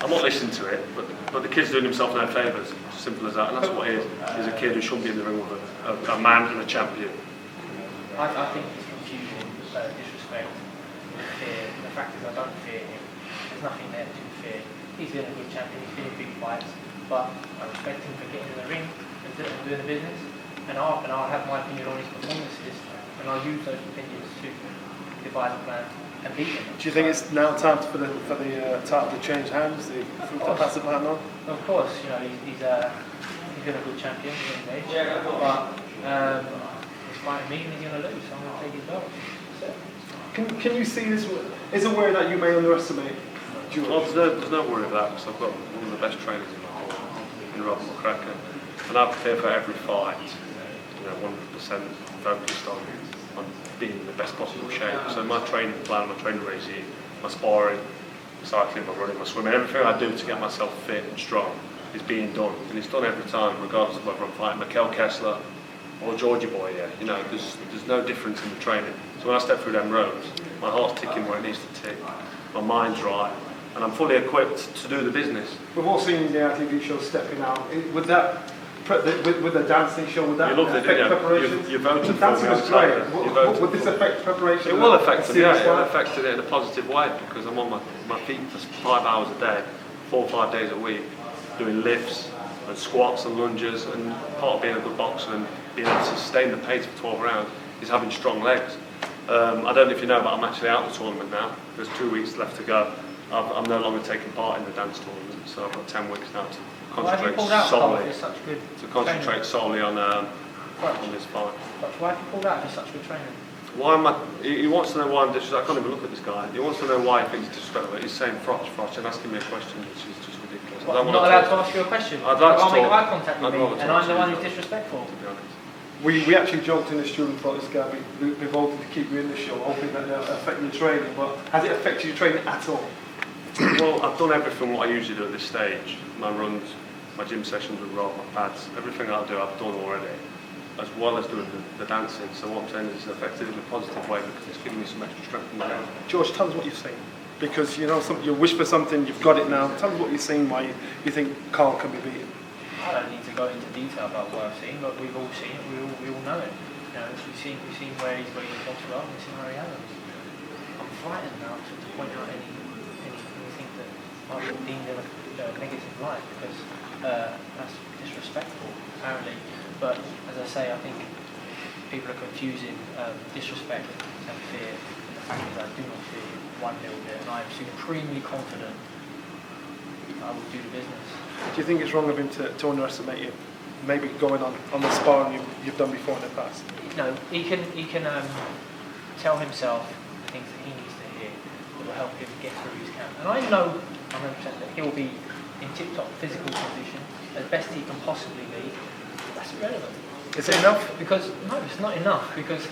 I'm not listening to it, but the kid's doing himself no favours. Simple as that, and that's what he is. He's a kid who shouldn't be in the ring with a man and a champion. I think it's confusion, disrespect, fear. The fact is, I don't fear him. There's nothing there to fear. He's been a good champion. He's been in big fights, but I respect him for getting in the ring and doing the business. And I'll have my opinion on his performances, and I'll use those opinions to devise a plan and beat him. Do you think it's now time for the title to change hands? To pass the baton on? Of course, you know he's been a good champion in age, but he's fighting me and he's going to lose. So I'm going to take his belt. Can you see this? Is it worry that you may underestimate George? Well, there's no worry of that, because I've got one of the best trainers in the world, in Rob McCracken, and I prepare for every fight, 100% focused on being in the best possible shape. So my training plan, my training regime, my sparring, cycling, my running, my swimming, everything I do to get myself fit and strong is being done, and it's done every time, regardless of whether I'm fighting Mikkel Kessler or Georgie Boy. There's no difference in the training. So when I step through them ropes, my heart's ticking where it needs to tick, my mind's right, and I'm fully equipped to do the business. We've all seen the TV show Stepping Out. With that, with the dancing show, would that affect preparation? You voted for me. Dancing was great. Would this affect preparation? It will affect it, yeah. It will affect it in a positive way, because I'm on my feet for 5 hours a day, 4 or 5 days a week, doing lifts and squats and lunges, and part of being a good boxer and being able to sustain the pace for 12 rounds is having strong legs. I don't know if you know, but I'm actually out of the tournament now. There's 2 weeks left to go. I'm no longer taking part in the dance tournament, so I've got 10 weeks now to concentrate solely on this fight. Why have you pulled out for such good training? Why am I? He wants to know why I'm disrespectful. I can't even look at this guy. He wants to know why he thinks he's disrespectful. He's saying Froch and asking me a question which is just ridiculous. I'm not allowed to ask you a question. I'd like I'll to make talk. eye contact with me, and I'm the one who's disrespectful. To be honest. We actually joked in the studio and thought this guy be voted to keep you in the show, hoping that it'll affect your training. But has it affected your training at all? Well, I've done everything what I usually do at this stage. My runs, my gym sessions with Rob, my pads, everything I'll do I've done already, as well as doing the dancing. So what I'm saying is it's affected in a positive way, because it's giving me some extra strength in my legs. George, tell us what you've seen. Because you wish for something, you've got it now. Tell us what you've seen, why you think Carl can be beaten. I don't need to go into detail about what I've seen, but we've all seen it, we all know it. We've seen where he's gone to well, and we've seen where he hasn't. I'm frightened now to point out anything that might be deemed in a negative light, because that's disrespectful, apparently. But as I say, I think people are confusing disrespect and fear. The fact is, I do not fear one little bit, and I am supremely confident I will do the business. Do you think it's wrong of him to underestimate you? Maybe going on the sparring you've done before in the past? No, he can tell himself the things that he needs to hear that will help him get through his camp. And I know 100% that he'll be in tip-top physical condition as best he can possibly be. That's irrelevant. Is it enough? Because no, it's not enough. Because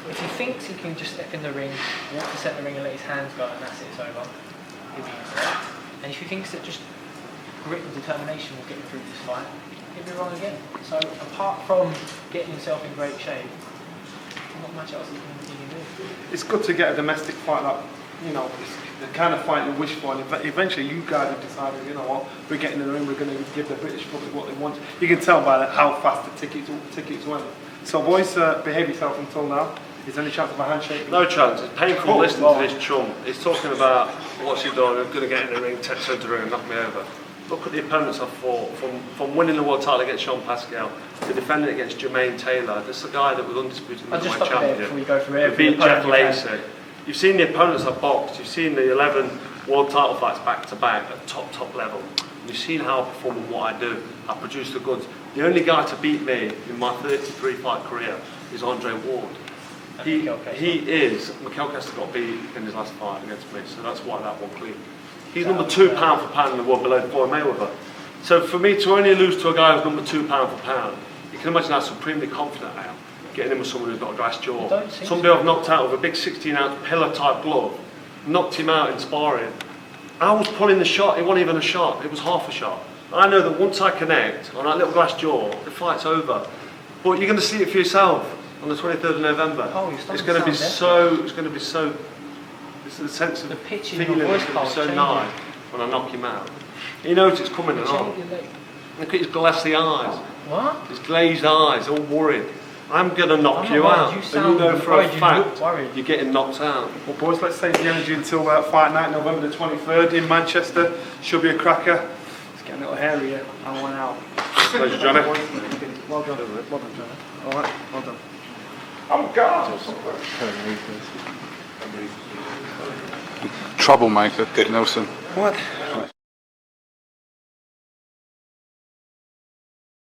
if he thinks he can just step in the ring, walk to set the ring and let his hands go and that's it, it's over, he'll be incorrect. And if he thinks that just grit and determination will get him through this fight, he'll be wrong again. So apart from getting himself in great shape, not much else he can do. It's good to get a domestic fight like, it's the kind of fight you wish for, and eventually you guys have decided, we're getting in the ring, we're going to give the British public what they want. You can tell by how fast the tickets went. So boys, behave yourself until now. Is there any chance of a handshake? No chance. It's painful listening to this chum. He's talking about what's he done, I'm going to get in the ring, turn to the ring and knock me over. Look at the opponents I've fought, from winning the world title against Sean Pascal to defending it against Jermaine Taylor. This is a guy that was undisputed my champion. Before you go through it, beat Jeff Lacey. You've seen the opponents I've boxed, you've seen the 11 world title fights back to back at top level. You've seen how I perform and what I do. I produce the goods. The only guy to beat me in my 33 fight career is Andre Ward. Mikkel Kessler got beat in his last fight against me, so that's why that one clean. He's number 2 pound for pound in the world below Floyd Mayweather. So for me to only lose to a guy who's number 2 pound for pound, you can imagine how supremely confident I am, getting in with someone who's got a glass jaw. Somebody I've knocked out with a big 16-ounce pillar type glove, knocked him out in sparring. I was pulling the shot, it wasn't even a shot, it was half a shot. I know that once I connect on that little glass jaw, the fight's over. But you're going to see it for yourself on the 23rd of November. It's going to be so, it's the sense of the pitch in feeling your voice is going to be so nice. when I knock him out. He knows it's coming on. Look at his glassy eyes, What? his glazed eyes, all worried. I'm going to knock I'm you not out. worried, you And sound you know for a worried, you fact look worried. you're getting knocked out. Well, boys, let's save the energy until fight night, November the 23rd in Manchester. Should be a cracker. It's getting a little hairy here. I want out. Pleasure, Johnny. Well done. Well done, Johnny. All right, well done. I'm gone. Troublemaker, Nelson. What?